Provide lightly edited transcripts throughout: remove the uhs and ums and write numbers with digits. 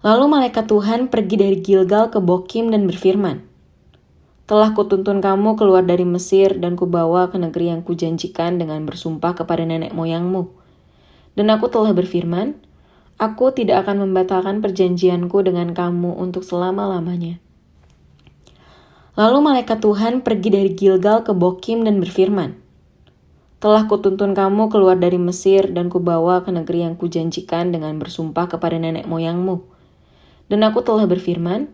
Lalu malaikat Tuhan pergi dari Gilgal ke Bokim dan berfirman, "Telah kutuntun kamu keluar dari Mesir dan kubawa ke negeri yang kujanjikan dengan bersumpah kepada nenek moyangmu. Dan aku telah berfirman, aku tidak akan membatalkan perjanjianku dengan kamu untuk selama-lamanya." Lalu malaikat Tuhan pergi dari Gilgal ke Bokim dan berfirman, "Telah kutuntun kamu keluar dari Mesir dan kubawa ke negeri yang kujanjikan dengan bersumpah kepada nenek moyangmu. Dan aku telah berfirman,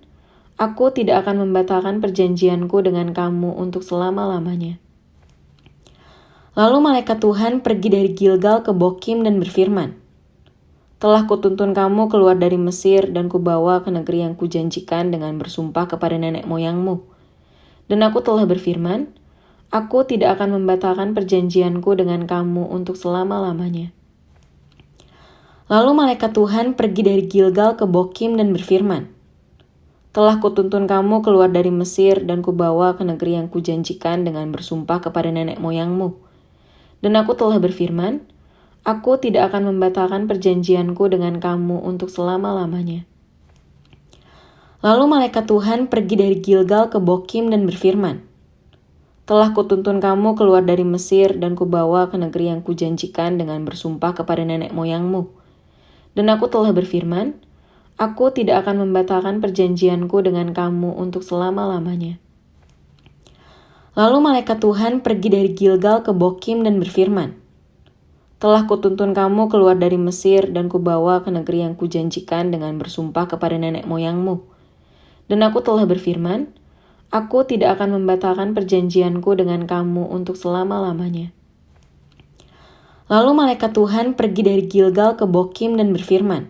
aku tidak akan membatalkan perjanjianku dengan kamu untuk selama-lamanya." Lalu malaikat Tuhan pergi dari Gilgal ke Bokim dan berfirman, "Telah kutuntun kamu keluar dari Mesir dan kubawa ke negeri yang kujanjikan dengan bersumpah kepada nenek moyangmu. Dan aku telah berfirman, aku tidak akan membatalkan perjanjianku dengan kamu untuk selama-lamanya." Lalu malaikat Tuhan pergi dari Gilgal ke Bokim dan berfirman, "Telah kutuntun kamu keluar dari Mesir dan kubawa ke negeri yang kujanjikan dengan bersumpah kepada nenek moyangmu. Dan aku telah berfirman, aku tidak akan membatalkan perjanjianku dengan kamu untuk selama-lamanya." Lalu malaikat Tuhan pergi dari Gilgal ke Bokim dan berfirman, "Telah kutuntun kamu keluar dari Mesir dan kubawa ke negeri yang kujanjikan dengan bersumpah kepada nenek moyangmu. Dan aku telah berfirman, aku tidak akan membatalkan perjanjianku dengan kamu untuk selama-lamanya." Lalu malaikat Tuhan pergi dari Gilgal ke Bokim dan berfirman, "Telah kutuntun kamu keluar dari Mesir dan kubawa ke negeri yang kujanjikan dengan bersumpah kepada nenek moyangmu. Dan aku telah berfirman, aku tidak akan membatalkan perjanjianku dengan kamu untuk selama-lamanya." Lalu malaikat Tuhan pergi dari Gilgal ke Bokim dan berfirman,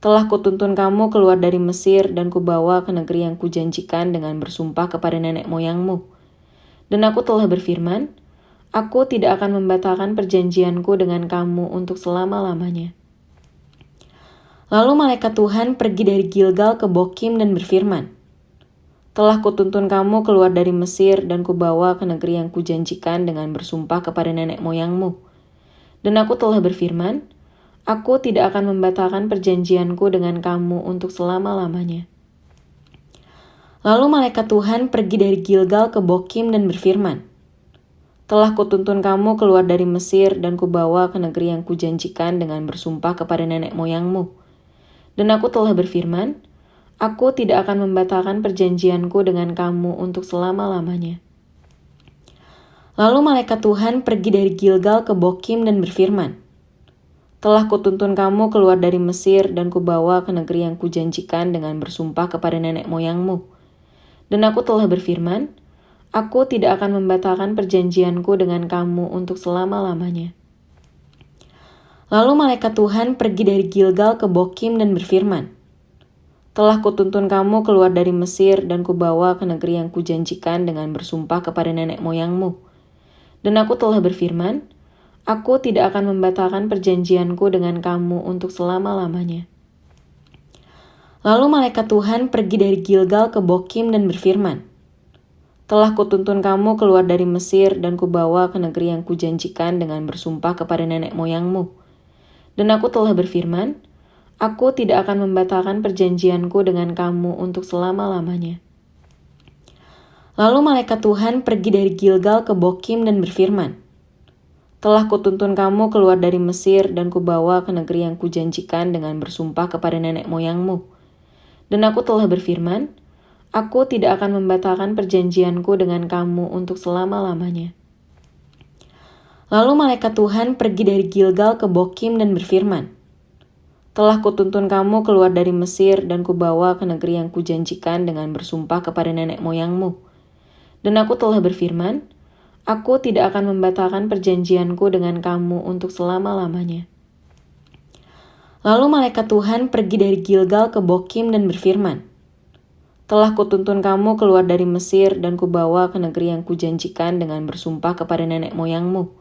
"Telah kutuntun kamu keluar dari Mesir dan kubawa ke negeri yang kujanjikan dengan bersumpah kepada nenek moyangmu. Dan aku telah berfirman, aku tidak akan membatalkan perjanjianku dengan kamu untuk selama-lamanya." Lalu malaikat Tuhan pergi dari Gilgal ke Bokim dan berfirman, "Telah kutuntun kamu keluar dari Mesir dan kubawa ke negeri yang kujanjikan dengan bersumpah kepada nenek moyangmu. Dan aku telah berfirman, aku tidak akan membatalkan perjanjianku dengan kamu untuk selama-lamanya." Lalu malaikat Tuhan pergi dari Gilgal ke Bokim dan berfirman, "Telah kutuntun kamu keluar dari Mesir dan kubawa ke negeri yang kujanjikan dengan bersumpah kepada nenek moyangmu. Dan aku telah berfirman, aku tidak akan membatalkan perjanjianku dengan kamu untuk selama-lamanya." Lalu malaikat Tuhan pergi dari Gilgal ke Bokim dan berfirman, "Telah kutuntun kamu keluar dari Mesir dan kubawa ke negeri yang kujanjikan dengan bersumpah kepada nenek moyangmu. Dan aku telah berfirman, aku tidak akan membatalkan perjanjianku dengan kamu untuk selama-lamanya." Lalu malaikat Tuhan pergi dari Gilgal ke Bokim dan berfirman, "Telah kutuntun kamu keluar dari Mesir dan kubawa ke negeri yang kujanjikan dengan bersumpah kepada nenek moyangmu. Dan aku telah berfirman, aku tidak akan membatalkan perjanjianku dengan kamu untuk selama-lamanya." Lalu malaikat Tuhan pergi dari Gilgal ke Bokim dan berfirman, "Telah kutuntun kamu keluar dari Mesir dan kubawa ke negeri yang kujanjikan dengan bersumpah kepada nenek moyangmu. Dan aku telah berfirman, aku tidak akan membatalkan perjanjianku dengan kamu untuk selama-lamanya." Lalu malaikat Tuhan pergi dari Gilgal ke Bokim dan berfirman, "Telah kutuntun kamu keluar dari Mesir dan kubawa ke negeri yang kujanjikan dengan bersumpah kepada nenek moyangmu. Dan aku telah berfirman, aku tidak akan membatalkan perjanjianku dengan kamu untuk selama-lamanya." Lalu malaikat Tuhan pergi dari Gilgal ke Bokim dan berfirman, "Telah kutuntun kamu keluar dari Mesir dan kubawa ke negeri yang kujanjikan dengan bersumpah kepada nenek moyangmu. Dan aku telah berfirman, aku tidak akan membatalkan perjanjianku dengan kamu untuk selama-lamanya." Lalu malaikat Tuhan pergi dari Gilgal ke Bokim dan berfirman, "Telah kutuntun kamu keluar dari Mesir dan kubawa ke negeri yang kujanjikan dengan bersumpah kepada nenek moyangmu.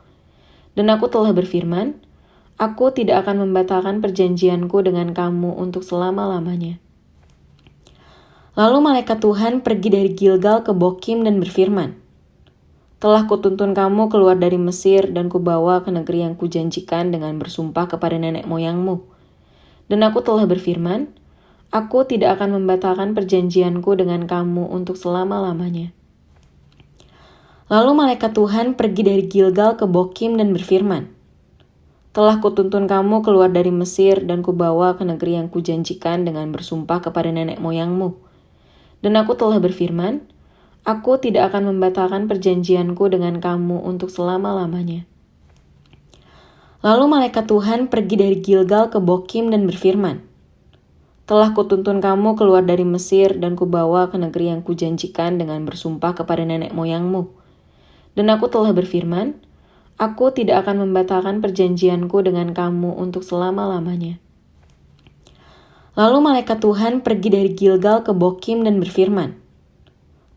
Dan aku telah berfirman, aku tidak akan membatalkan perjanjianku dengan kamu untuk selama-lamanya." Lalu malaikat Tuhan pergi dari Gilgal ke Bokim dan berfirman, "Telah kutuntun kamu keluar dari Mesir dan kubawa ke negeri yang kujanjikan dengan bersumpah kepada nenek moyangmu. Dan aku telah berfirman, Aku tidak akan membatalkan perjanjianku dengan kamu untuk selama-lamanya. Lalu malaikat Tuhan pergi dari Gilgal ke Bokim dan berfirman, telah kutuntun kamu keluar dari Mesir dan kubawa ke negeri yang kujanjikan dengan bersumpah kepada nenek moyangmu. Dan aku telah berfirman, aku tidak akan membatalkan perjanjianku dengan kamu untuk selama-lamanya. Lalu malaikat Tuhan pergi dari Gilgal ke Bokim dan berfirman, telah kutuntun kamu keluar dari Mesir dan kubawa ke negeri yang kujanjikan dengan bersumpah kepada nenek moyangmu. Dan aku telah berfirman, aku tidak akan membatalkan perjanjianku dengan kamu untuk selama-lamanya. Lalu malaikat Tuhan pergi dari Gilgal ke Bokim dan berfirman,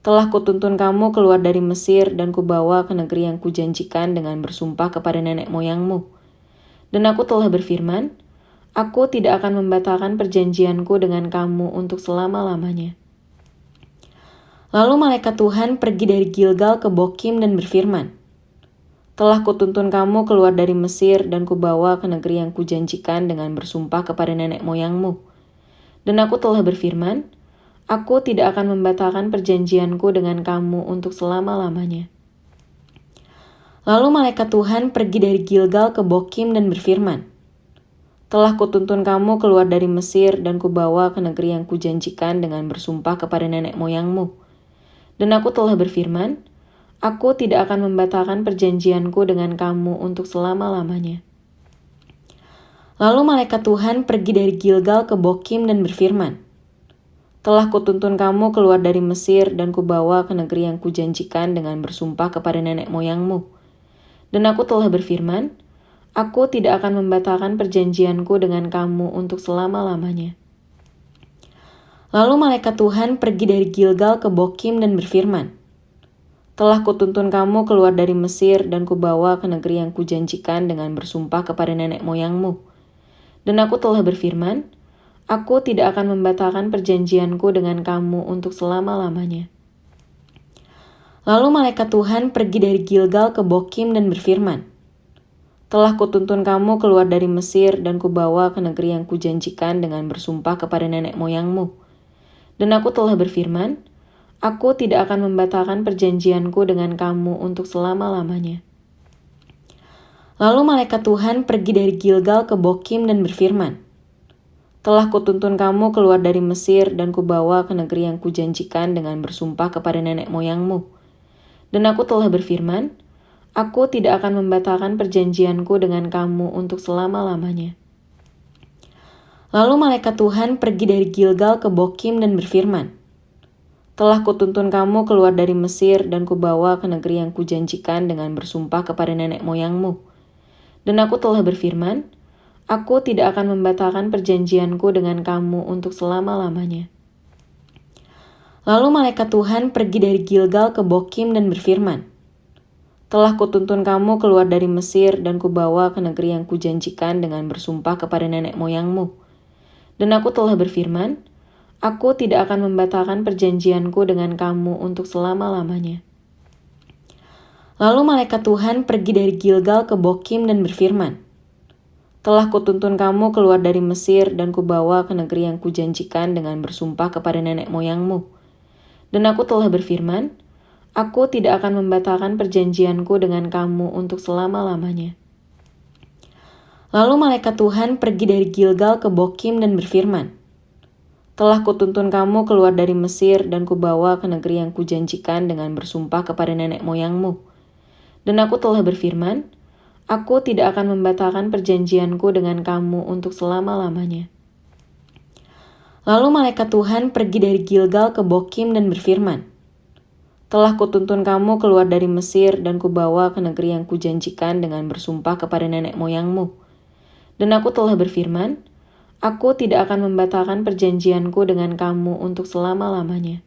telah kutuntun kamu keluar dari Mesir dan kubawa ke negeri yang kujanjikan dengan bersumpah kepada nenek moyangmu. Dan aku telah berfirman, aku tidak akan membatalkan perjanjianku dengan kamu untuk selama-lamanya. Lalu malaikat Tuhan pergi dari Gilgal ke Bokim dan berfirman, telah kutuntun kamu keluar dari Mesir dan kubawa ke negeri yang kujanjikan dengan bersumpah kepada nenek moyangmu. Dan aku telah berfirman, aku tidak akan membatalkan perjanjianku dengan kamu untuk selama-lamanya. Lalu malaikat Tuhan pergi dari Gilgal ke Bokim dan berfirman, telah kutuntun kamu keluar dari Mesir dan kubawa ke negeri yang kujanjikan dengan bersumpah kepada nenek moyangmu. Dan aku telah berfirman, aku tidak akan membatalkan perjanjianku dengan kamu untuk selama-lamanya. Lalu malaikat Tuhan pergi dari Gilgal ke Bokim dan berfirman, telah kutuntun kamu keluar dari Mesir dan kubawa ke negeri yang kujanjikan dengan bersumpah kepada nenek moyangmu. Dan aku telah berfirman, aku tidak akan membatalkan perjanjianku dengan kamu untuk selama-lamanya. Lalu malaikat Tuhan pergi dari Gilgal ke Bokim dan berfirman, telah kutuntun kamu keluar dari Mesir dan kubawa ke negeri yang kujanjikan dengan bersumpah kepada nenek moyangmu. Dan aku telah berfirman, aku tidak akan membatalkan perjanjianku dengan kamu untuk selama-lamanya. Lalu malaikat Tuhan pergi dari Gilgal ke Bokim dan berfirman, telah kutuntun kamu keluar dari Mesir dan kubawa ke negeri yang kujanjikan dengan bersumpah kepada nenek moyangmu. Dan aku telah berfirman, aku tidak akan membatalkan perjanjianku dengan kamu untuk selama-lamanya. Lalu malaikat Tuhan pergi dari Gilgal ke Bokim dan berfirman, telah kutuntun kamu keluar dari Mesir dan kubawa ke negeri yang kujanjikan dengan bersumpah kepada nenek moyangmu. Dan aku telah berfirman, aku tidak akan membatalkan perjanjianku dengan kamu untuk selama-lamanya. Lalu malaikat Tuhan pergi dari Gilgal ke Bokim dan berfirman, telah kutuntun kamu keluar dari Mesir dan kubawa ke negeri yang kujanjikan dengan bersumpah kepada nenek moyangmu. Dan aku telah berfirman, aku tidak akan membatalkan perjanjianku dengan kamu untuk selama-lamanya. Lalu malaikat Tuhan pergi dari Gilgal ke Bokim dan berfirman, telah kutuntun kamu keluar dari Mesir dan kubawa ke negeri yang kujanjikan dengan bersumpah kepada nenek moyangmu. Dan aku telah berfirman, aku tidak akan membatalkan perjanjianku dengan kamu untuk selama-lamanya. Lalu malaikat Tuhan pergi dari Gilgal ke Bokim dan berfirman, telah kutuntun kamu keluar dari Mesir dan kubawa ke negeri yang kujanjikan dengan bersumpah kepada nenek moyangmu. Dan aku telah berfirman, aku tidak akan membatalkan perjanjianku dengan kamu untuk selama-lamanya. Lalu malaikat Tuhan pergi dari Gilgal ke Bokim dan berfirman, telah kutuntun kamu keluar dari Mesir dan kubawa ke negeri yang kujanjikan dengan bersumpah kepada nenek moyangmu. Dan aku telah berfirman, aku tidak akan membatalkan perjanjianku dengan kamu untuk selama-lamanya. Lalu malaikat Tuhan pergi dari Gilgal ke Bokim dan berfirman, telah kutuntun kamu keluar dari Mesir dan kubawa ke negeri yang kujanjikan dengan bersumpah kepada nenek moyangmu. Dan aku telah berfirman, aku tidak akan membatalkan perjanjianku dengan kamu untuk selama-lamanya.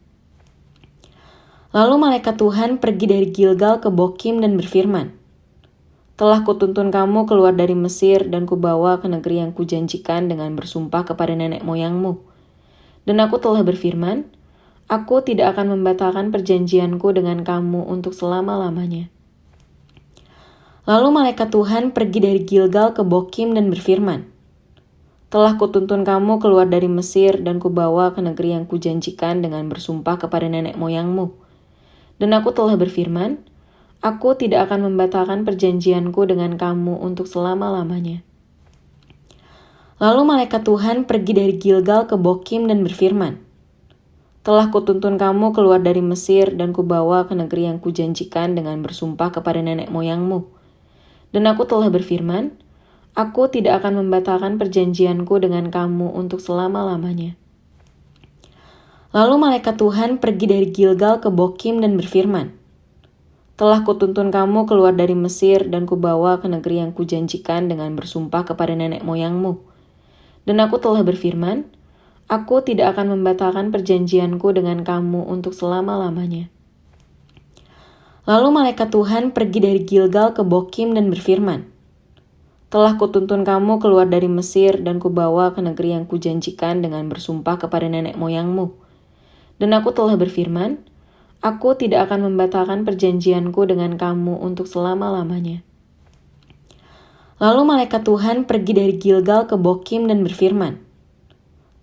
Lalu malaikat Tuhan pergi dari Gilgal ke Bokim dan berfirman, telah kutuntun kamu keluar dari Mesir dan kubawa ke negeri yang kujanjikan dengan bersumpah kepada nenek moyangmu. Dan aku telah berfirman, aku tidak akan membatalkan perjanjianku dengan kamu untuk selama-lamanya. Lalu malaikat Tuhan pergi dari Gilgal ke Bokim dan berfirman, Telah kutuntun kamu keluar dari Mesir dan kubawa ke negeri yang kujanjikan dengan bersumpah kepada nenek moyangmu. Dan aku telah berfirman, aku tidak akan membatalkan perjanjianku dengan kamu untuk selama-lamanya. Lalu malaikat Tuhan pergi dari Gilgal ke Bokim dan berfirman, telah kutuntun kamu keluar dari Mesir dan kubawa ke negeri yang kujanjikan dengan bersumpah kepada nenek moyangmu. Dan aku telah berfirman, aku tidak akan membatalkan perjanjianku dengan kamu untuk selama-lamanya. Lalu malaikat Tuhan pergi dari Gilgal ke Bokim dan berfirman, telah kutuntun kamu keluar dari Mesir dan kubawa ke negeri yang kujanjikan dengan bersumpah kepada nenek moyangmu. Dan aku telah berfirman, aku tidak akan membatalkan perjanjianku dengan kamu untuk selama-lamanya. Lalu malaikat Tuhan pergi dari Gilgal ke Bokim dan berfirman, telah kutuntun kamu keluar dari Mesir dan kubawa ke negeri yang kujanjikan dengan bersumpah kepada nenek moyangmu. Dan aku telah berfirman, aku tidak akan membatalkan perjanjianku dengan kamu untuk selama-lamanya. Lalu malaikat Tuhan pergi dari Gilgal ke Bokim dan berfirman,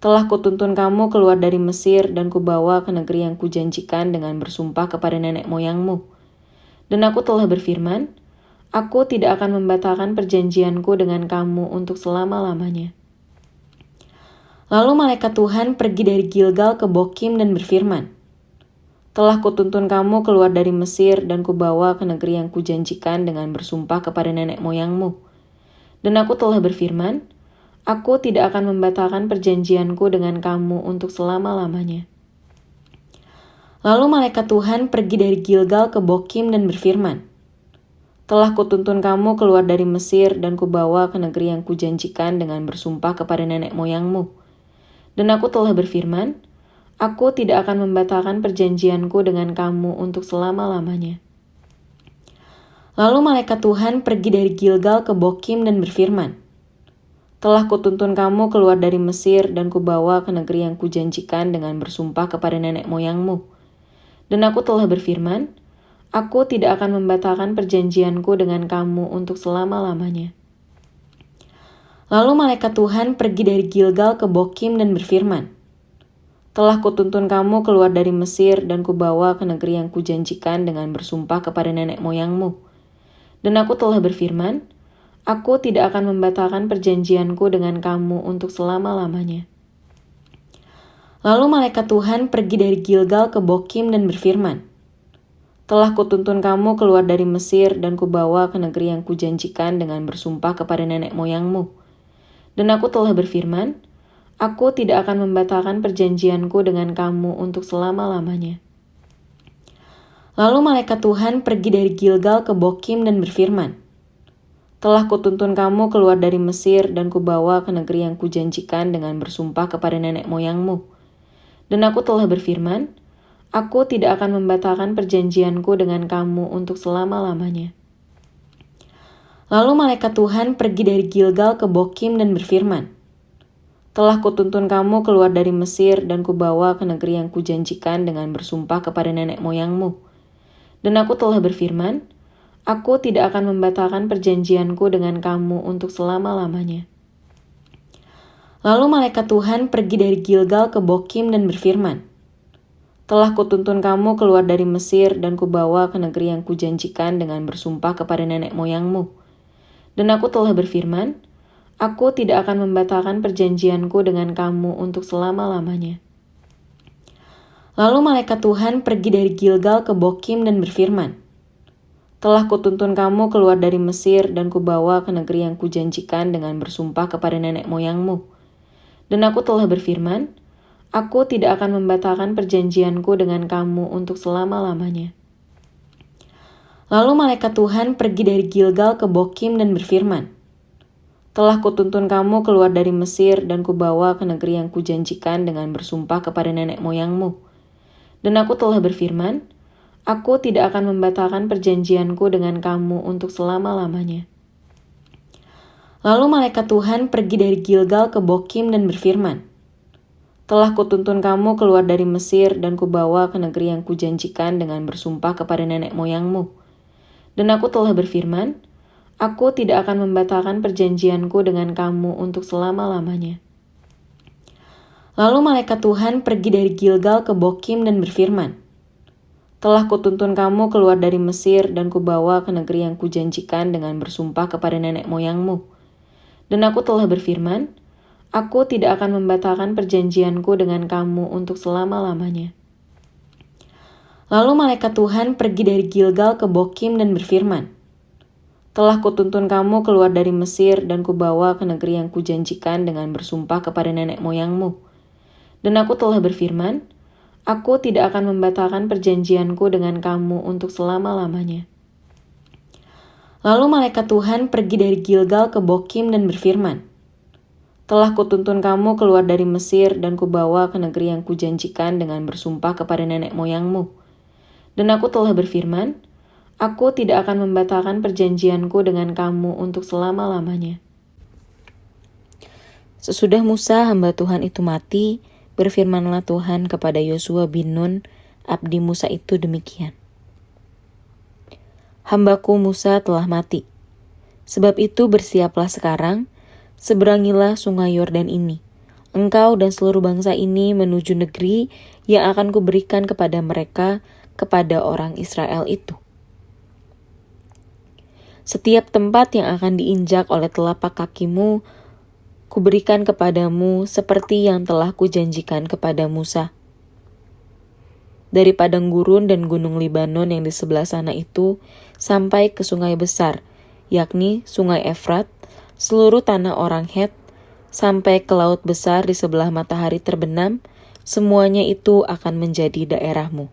telah kutuntun kamu keluar dari Mesir dan kubawa ke negeri yang kujanjikan dengan bersumpah kepada nenek moyangmu. Dan aku telah berfirman, aku tidak akan membatalkan perjanjianku dengan kamu untuk selama-lamanya. Lalu malaikat Tuhan pergi dari Gilgal ke Bokim dan berfirman, telah kutuntun kamu keluar dari Mesir dan kubawa ke negeri yang kujanjikan dengan bersumpah kepada nenek moyangmu. Dan aku telah berfirman, aku tidak akan membatalkan perjanjianku dengan kamu untuk selama-lamanya. Lalu malaikat Tuhan pergi dari Gilgal ke Bokim dan berfirman, telah kutuntun kamu keluar dari Mesir dan kubawa ke negeri yang kujanjikan dengan bersumpah kepada nenek moyangmu. Dan aku telah berfirman, aku tidak akan membatalkan perjanjianku dengan kamu untuk selama-lamanya. Lalu malaikat Tuhan pergi dari Gilgal ke Bokim dan berfirman, telah kutuntun kamu keluar dari Mesir dan kubawa ke negeri yang kujanjikan dengan bersumpah kepada nenek moyangmu. Dan aku telah berfirman, aku tidak akan membatalkan perjanjianku dengan kamu untuk selama-lamanya. Lalu malaikat Tuhan pergi dari Gilgal ke Bokim dan berfirman, telah kutuntun kamu keluar dari Mesir dan kubawa ke negeri yang kujanjikan dengan bersumpah kepada nenek moyangmu. Dan aku telah berfirman, aku tidak akan membatalkan perjanjianku dengan kamu untuk selama-lamanya. Lalu malaikat Tuhan pergi dari Gilgal ke Bokim dan berfirman, telah kutuntun kamu keluar dari Mesir dan kubawa ke negeri yang kujanjikan dengan bersumpah kepada nenek moyangmu. Dan aku telah berfirman, aku tidak akan membatalkan perjanjianku dengan kamu untuk selama-lamanya. Lalu malaikat Tuhan pergi dari Gilgal ke Bokim dan berfirman, telah kutuntun kamu keluar dari Mesir dan kubawa ke negeri yang kujanjikan dengan bersumpah kepada nenek moyangmu. Dan aku telah berfirman, aku tidak akan membatalkan perjanjianku dengan kamu untuk selama-lamanya. Lalu malaikat Tuhan pergi dari Gilgal ke Bokim dan berfirman, telah kutuntun kamu keluar dari Mesir dan kubawa ke negeri yang kujanjikan dengan bersumpah kepada nenek moyangmu. Dan aku telah berfirman, aku tidak akan membatalkan perjanjianku dengan kamu untuk selama-lamanya. Lalu malaikat Tuhan pergi dari Gilgal ke Bokim dan berfirman, telah kutuntun kamu keluar dari Mesir dan kubawa ke negeri yang kujanjikan dengan bersumpah kepada nenek moyangmu. Dan aku telah berfirman, aku tidak akan membatalkan perjanjianku dengan kamu untuk selama-lamanya. Lalu malaikat Tuhan pergi dari Gilgal ke Bokim dan berfirman, telah kutuntun kamu keluar dari Mesir dan kubawa ke negeri yang kujanjikan dengan bersumpah kepada nenek moyangmu. Dan aku telah berfirman, aku tidak akan membatalkan perjanjianku dengan kamu untuk selama-lamanya. Lalu malaikat Tuhan pergi dari Gilgal ke Bokim dan berfirman, telah kutuntun kamu keluar dari Mesir dan kubawa ke negeri yang kujanjikan dengan bersumpah kepada nenek moyangmu. Dan aku telah berfirman, aku tidak akan membatalkan perjanjianku dengan kamu untuk selama-lamanya. Lalu malaikat Tuhan pergi dari Gilgal ke Bokim dan berfirman, telah kutuntun kamu keluar dari Mesir dan kubawa ke negeri yang kujanjikan dengan bersumpah kepada nenek moyangmu. Dan aku telah berfirman, Aku tidak akan membatalkan perjanjianku dengan kamu untuk selama-lamanya. Lalu malaikat Tuhan pergi dari Gilgal ke Bokim dan berfirman, telah kutuntun kamu keluar dari Mesir dan kubawa ke negeri yang kujanjikan dengan bersumpah kepada nenek moyangmu. Dan aku telah berfirman, aku tidak akan membatalkan perjanjianku dengan kamu untuk selama-lamanya. Lalu malaikat Tuhan pergi dari Gilgal ke Bokim dan berfirman, telah kutuntun kamu keluar dari Mesir dan kubawa ke negeri yang kujanjikan dengan bersumpah kepada nenek moyangmu. Dan aku telah berfirman, aku tidak akan membatalkan perjanjianku dengan kamu untuk selama-lamanya. Lalu malaikat Tuhan pergi dari Gilgal ke Bokim dan berfirman, telah kutuntun kamu keluar dari Mesir dan kubawa ke negeri yang kujanjikan dengan bersumpah kepada nenek moyangmu. Dan aku telah berfirman, aku tidak akan membatalkan perjanjianku dengan kamu untuk selama-lamanya. Sesudah Musa hamba Tuhan itu mati, berfirmanlah Tuhan kepada Yosua bin Nun, abdi Musa itu demikian. Hambaku Musa telah mati. Sebab itu bersiaplah sekarang, seberangilah sungai Yordan ini. Engkau dan seluruh bangsa ini menuju negeri yang akan kuberikan kepada mereka, kepada orang Israel itu. Setiap tempat yang akan diinjak oleh telapak kakimu, kuberikan kepadamu seperti yang telah kujanjikan kepada Musa. Dari padang gurun dan gunung Libanon yang di sebelah sana itu, sampai ke sungai besar, yakni sungai Efrat, seluruh tanah orang Het, sampai ke laut besar di sebelah matahari terbenam, semuanya itu akan menjadi daerahmu.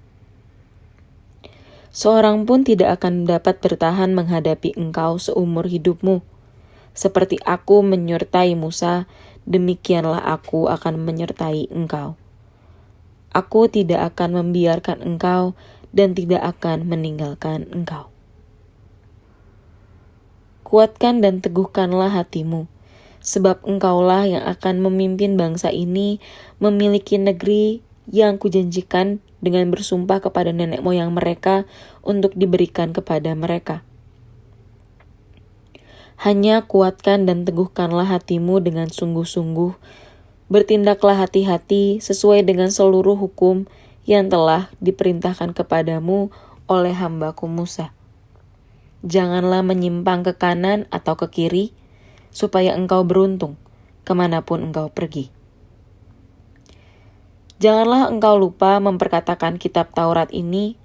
Seorang pun tidak akan dapat bertahan menghadapi engkau seumur hidupmu. Seperti aku menyertai Musa, demikianlah aku akan menyertai engkau. Aku tidak akan membiarkan engkau dan tidak akan meninggalkan engkau. Kuatkan dan teguhkanlah hatimu, sebab engkaulah yang akan memimpin bangsa ini memiliki negeri yang kujanjikan dengan bersumpah kepada nenek moyang mereka untuk diberikan kepada mereka. Hanya kuatkan dan teguhkanlah hatimu dengan sungguh-sungguh. Bertindaklah hati-hati sesuai dengan seluruh hukum yang telah diperintahkan kepadamu oleh hambaku Musa. Janganlah menyimpang ke kanan atau ke kiri, supaya engkau beruntung kemanapun engkau pergi. Janganlah engkau lupa memperkatakan kitab Taurat ini,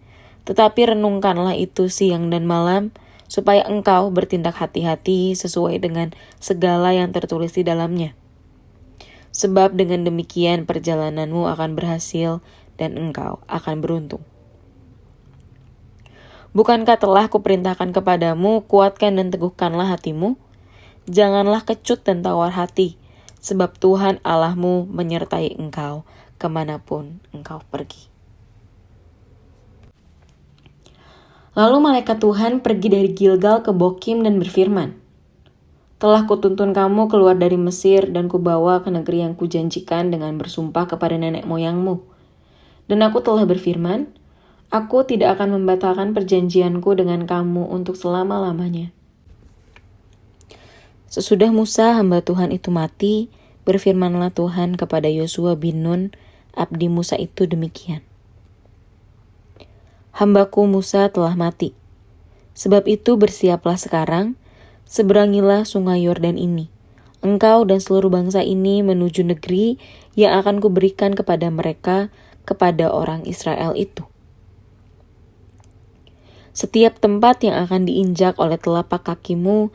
tetapi renungkanlah itu siang dan malam, supaya engkau bertindak hati-hati sesuai dengan segala yang tertulis di dalamnya. Sebab dengan demikian perjalananmu akan berhasil dan engkau akan beruntung. Bukankah telah kuperintahkan kepadamu, kuatkan dan teguhkanlah hatimu? Janganlah kecut dan tawar hati, sebab Tuhan Allahmu menyertai engkau kemanapun engkau pergi. Lalu malaikat Tuhan pergi dari Gilgal ke Bokim dan berfirman, telah kutuntun kamu keluar dari Mesir dan kubawa ke negeri yang kujanjikan dengan bersumpah kepada nenek moyangmu. Dan aku telah berfirman, aku tidak akan membatalkan perjanjianku dengan kamu untuk selama-lamanya. Sesudah Musa hamba Tuhan itu mati, berfirmanlah Tuhan kepada Yosua bin Nun, abdi Musa itu demikian. Hambaku Musa telah mati. Sebab itu bersiaplah sekarang, seberangilah sungai Yordan ini. Engkau dan seluruh bangsa ini menuju negeri yang akan kuberikan kepada mereka, kepada orang Israel itu. Setiap tempat yang akan diinjak oleh telapak kakimu,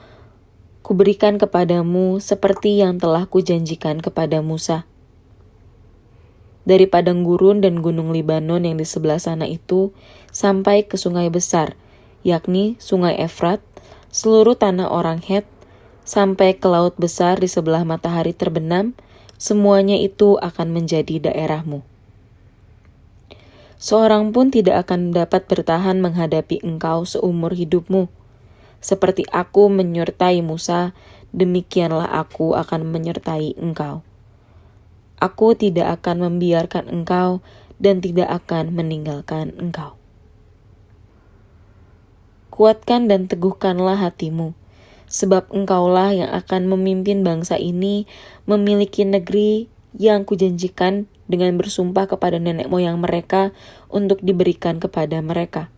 kuberikan kepadamu seperti yang telah kujanjikan kepada Musa. Dari padang gurun dan gunung Libanon yang di sebelah sana itu, sampai ke sungai besar, yakni sungai Efrat, seluruh tanah orang Het, sampai ke laut besar di sebelah matahari terbenam, semuanya itu akan menjadi daerahmu. Seorang pun tidak akan dapat bertahan menghadapi engkau seumur hidupmu. Seperti aku menyertai Musa, demikianlah aku akan menyertai engkau. Aku tidak akan membiarkan engkau dan tidak akan meninggalkan engkau. Kuatkan dan teguhkanlah hatimu, sebab engkaulah yang akan memimpin bangsa ini memiliki negeri yang kujanjikan dengan bersumpah kepada nenek moyang mereka untuk diberikan kepada mereka.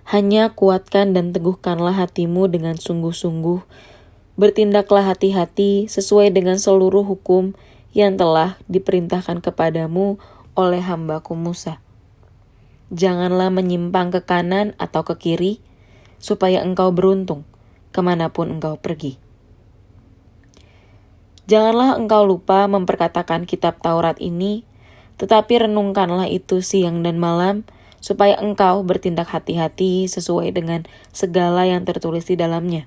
Hanya kuatkan dan teguhkanlah hatimu dengan sungguh-sungguh, bertindaklah hati-hati sesuai dengan seluruh hukum yang telah diperintahkan kepadamu oleh hambaku Musa. Janganlah menyimpang ke kanan atau ke kiri, supaya engkau beruntung kemanapun engkau pergi. Janganlah engkau lupa memperkatakan kitab Taurat ini, tetapi renungkanlah itu siang dan malam, supaya engkau bertindak hati-hati sesuai dengan segala yang tertulis di dalamnya.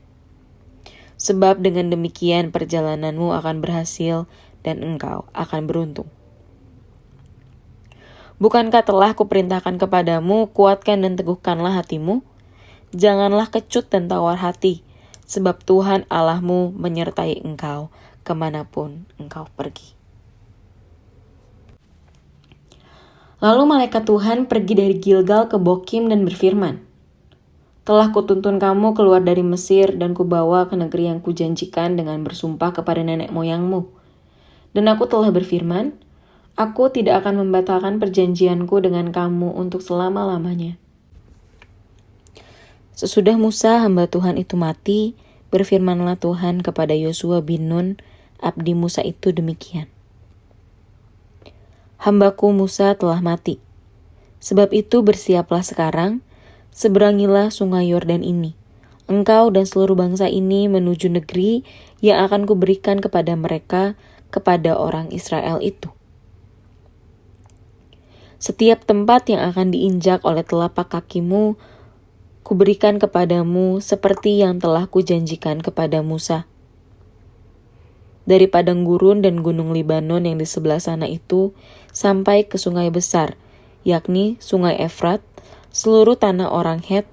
Sebab dengan demikian perjalananmu akan berhasil dan engkau akan beruntung. Bukankah telah kuperintahkan kepadamu, kuatkan dan teguhkanlah hatimu? Janganlah kecut dan tawar hati, sebab Tuhan Allahmu menyertai engkau kemanapun engkau pergi. Lalu malaikat Tuhan pergi dari Gilgal ke Bokim dan berfirman, telah kutuntun kamu keluar dari Mesir dan kubawa ke negeri yang kujanjikan dengan bersumpah kepada nenek moyangmu. Dan aku telah berfirman, aku tidak akan membatalkan perjanjianku dengan kamu untuk selama-lamanya. Sesudah Musa hamba Tuhan itu mati, berfirmanlah Tuhan kepada Yosua bin Nun, abdi Musa itu demikian. Hambaku Musa telah mati. Sebab itu bersiaplah sekarang, seberangilah sungai Yordan ini. Engkau dan seluruh bangsa ini menuju negeri yang akan kuberikan kepada mereka, kepada orang Israel itu. Setiap tempat yang akan diinjak oleh telapak kakimu, kuberikan kepadamu seperti yang telah kujanjikan kepada Musa. Dari padang gurun dan gunung Libanon yang di sebelah sana itu, sampai ke sungai besar, yakni sungai Efrat, seluruh tanah orang Het,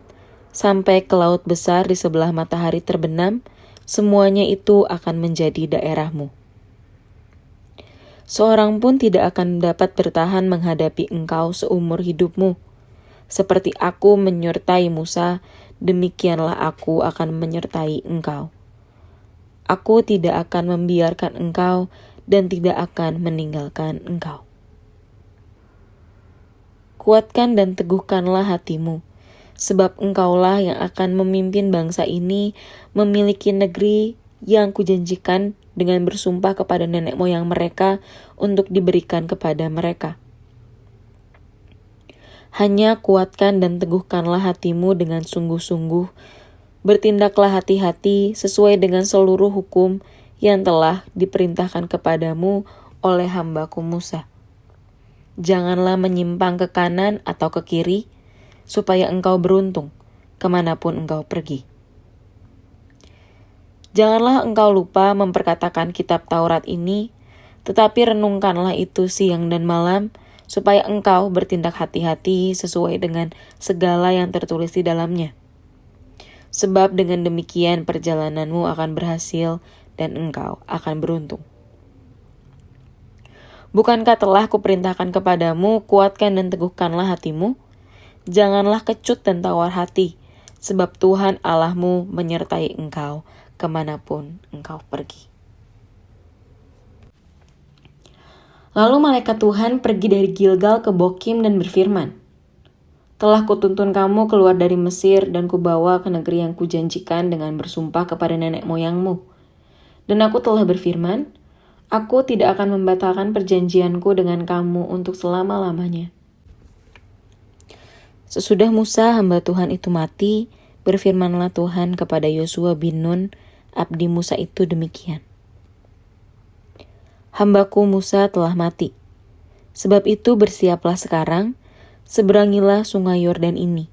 sampai ke laut besar di sebelah matahari terbenam, semuanya itu akan menjadi daerahmu. Seorang pun tidak akan dapat bertahan menghadapi engkau seumur hidupmu. Seperti aku menyertai Musa, demikianlah aku akan menyertai engkau. Aku tidak akan membiarkan engkau dan tidak akan meninggalkan engkau. Kuatkan dan teguhkanlah hatimu, sebab engkaulah yang akan memimpin bangsa ini memiliki negeri yang kujanjikan dengan bersumpah kepada nenek moyang mereka untuk diberikan kepada mereka. Hanya kuatkan dan teguhkanlah hatimu dengan sungguh-sungguh, bertindaklah hati-hati sesuai dengan seluruh hukum yang telah diperintahkan kepadamu oleh hambaku Musa. Janganlah menyimpang ke kanan atau ke kiri, supaya engkau beruntung kemanapun engkau pergi. Janganlah engkau lupa memperkatakan kitab Taurat ini, tetapi renungkanlah itu siang dan malam, supaya engkau bertindak hati-hati sesuai dengan segala yang tertulis di dalamnya. Sebab dengan demikian perjalananmu akan berhasil dan engkau akan beruntung. Bukankah telah kuperintahkan kepadamu, kuatkan dan teguhkanlah hatimu? Janganlah kecut dan tawar hati, sebab Tuhan Allahmu menyertai engkau kemanapun engkau pergi. Lalu malaikat Tuhan pergi dari Gilgal ke Bokim dan berfirman, telah kutuntun kamu keluar dari Mesir dan kubawa ke negeri yang kujanjikan dengan bersumpah kepada nenek moyangmu. Dan aku telah berfirman, aku tidak akan membatalkan perjanjianku dengan kamu untuk selama-lamanya. Sesudah Musa hamba Tuhan itu mati, berfirmanlah Tuhan kepada Yosua bin Nun, abdi Musa itu demikian. Hambaku Musa telah mati. Sebab itu bersiaplah sekarang, seberangilah sungai Yordan ini.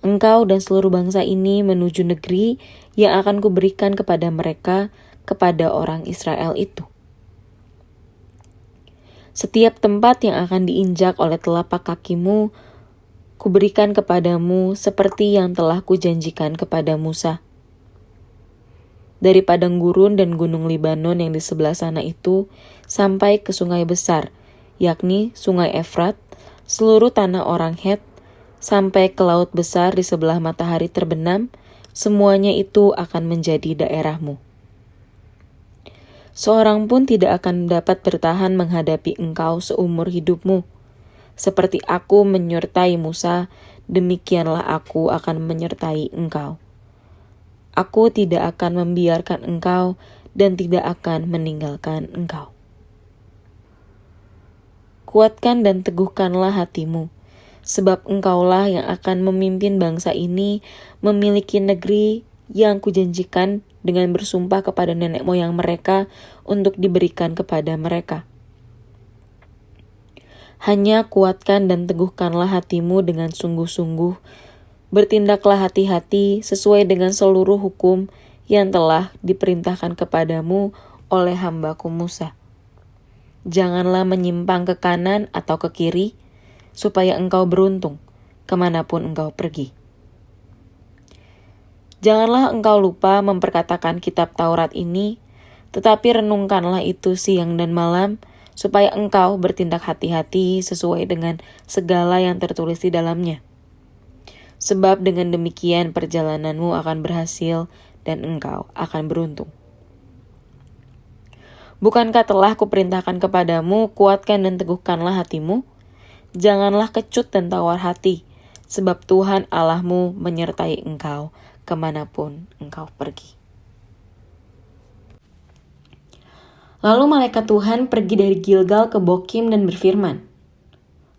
Engkau dan seluruh bangsa ini menuju negeri yang akan kuberikan kepada mereka, kepada orang Israel itu. Setiap tempat yang akan diinjak oleh telapak kakimu, kuberikan kepadamu seperti yang telah kujanjikan kepada Musa. Dari padang gurun dan gunung Libanon yang di sebelah sana itu, sampai ke sungai besar, yakni sungai Efrat, seluruh tanah orang Het, sampai ke laut besar di sebelah matahari terbenam, semuanya itu akan menjadi daerahmu. Seorang pun tidak akan dapat bertahan menghadapi engkau seumur hidupmu. Seperti aku menyertai Musa, demikianlah aku akan menyertai engkau. Aku tidak akan membiarkan engkau dan tidak akan meninggalkan engkau. Kuatkan dan teguhkanlah hatimu, sebab engkaulah yang akan memimpin bangsa ini memiliki negeri yang kujanjikan dengan bersumpah kepada nenek moyang mereka untuk diberikan kepada mereka. Hanya kuatkan dan teguhkanlah hatimu dengan sungguh-sungguh, bertindaklah hati-hati sesuai dengan seluruh hukum yang telah diperintahkan kepadamu oleh hambaku Musa. Janganlah menyimpang ke kanan atau ke kiri, supaya engkau beruntung kemanapun engkau pergi. Janganlah engkau lupa memperkatakan kitab Taurat ini, tetapi renungkanlah itu siang dan malam, supaya engkau bertindak hati-hati sesuai dengan segala yang tertulis di dalamnya. Sebab dengan demikian perjalananmu akan berhasil dan engkau akan beruntung. Bukankah telah kuperintahkan kepadamu, kuatkan dan teguhkanlah hatimu? Janganlah kecut dan tawar hati, sebab Tuhan Allahmu menyertai engkau kemanapun engkau pergi. Lalu malaikat Tuhan pergi dari Gilgal ke Bokim dan berfirman,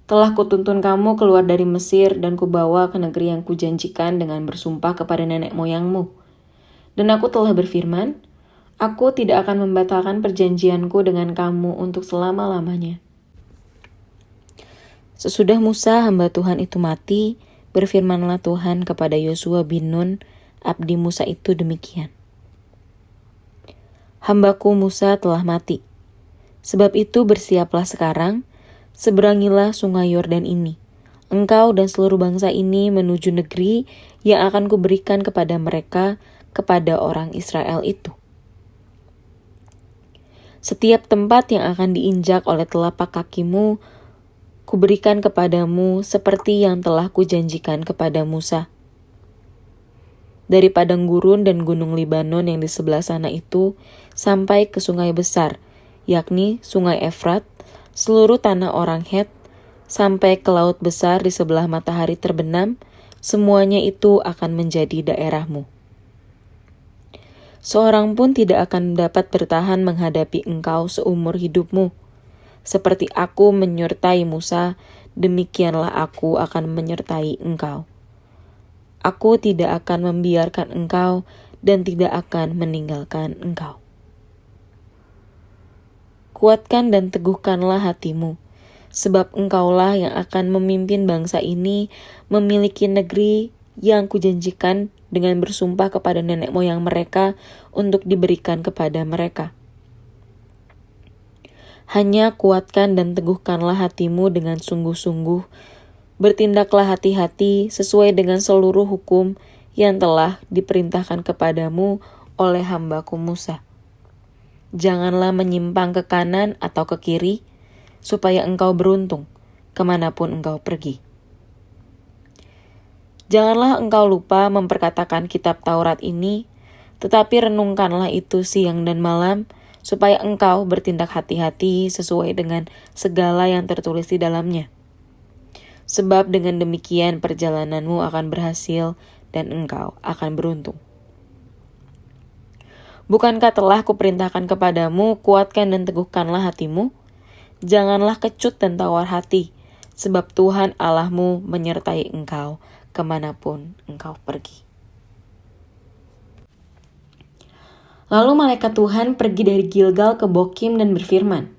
telah kutuntun kamu keluar dari Mesir dan kubawa ke negeri yang kujanjikan dengan bersumpah kepada nenek moyangmu. Dan aku telah berfirman, aku tidak akan membatalkan perjanjianku dengan kamu untuk selama-lamanya. Sesudah Musa hamba Tuhan itu mati, berfirmanlah Tuhan kepada Yosua bin Nun, abdi Musa itu demikian. Hambaku Musa telah mati. Sebab itu bersiaplah sekarang, seberangilah sungai Yordan ini. Engkau dan seluruh bangsa ini menuju negeri yang akan kuberikan kepada mereka, kepada orang Israel itu. Setiap tempat yang akan diinjak oleh telapak kakimu, kuberikan kepadamu seperti yang telah kujanjikan kepada Musa. Dari padang gurun dan gunung Libanon yang di sebelah sana itu, sampai ke sungai besar, yakni sungai Efrat, seluruh tanah orang Het, sampai ke laut besar di sebelah matahari terbenam, semuanya itu akan menjadi daerahmu. Seorang pun tidak akan dapat bertahan menghadapi engkau seumur hidupmu. Seperti aku menyertai Musa, demikianlah aku akan menyertai engkau. Aku tidak akan membiarkan engkau dan tidak akan meninggalkan engkau. Kuatkan dan teguhkanlah hatimu, sebab engkaulah yang akan memimpin bangsa ini memiliki negeri yang kujanjikan dengan bersumpah kepada nenek moyang mereka untuk diberikan kepada mereka. Hanya kuatkan dan teguhkanlah hatimu dengan sungguh-sungguh, bertindaklah hati-hati sesuai dengan seluruh hukum yang telah diperintahkan kepadamu oleh hambaku Musa. Janganlah menyimpang ke kanan atau ke kiri, supaya engkau beruntung kemanapun engkau pergi. Janganlah engkau lupa memperkatakan kitab Taurat ini, tetapi renungkanlah itu siang dan malam, supaya engkau bertindak hati-hati sesuai dengan segala yang tertulis di dalamnya. Sebab dengan demikian perjalananmu akan berhasil dan engkau akan beruntung. Bukankah telah kuperintahkan kepadamu, kuatkan dan teguhkanlah hatimu? Janganlah kecut dan tawar hati, sebab Tuhan Allahmu menyertai engkau kemanapun engkau pergi. Lalu malaikat Tuhan pergi dari Gilgal ke Bokim dan berfirman,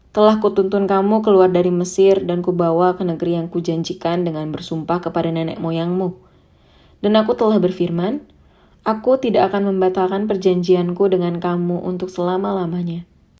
telah kutuntun kamu keluar dari Mesir dan kubawa ke negeri yang kujanjikan dengan bersumpah kepada nenek moyangmu. Dan aku telah berfirman, aku tidak akan membatalkan perjanjianku dengan kamu untuk selama-lamanya.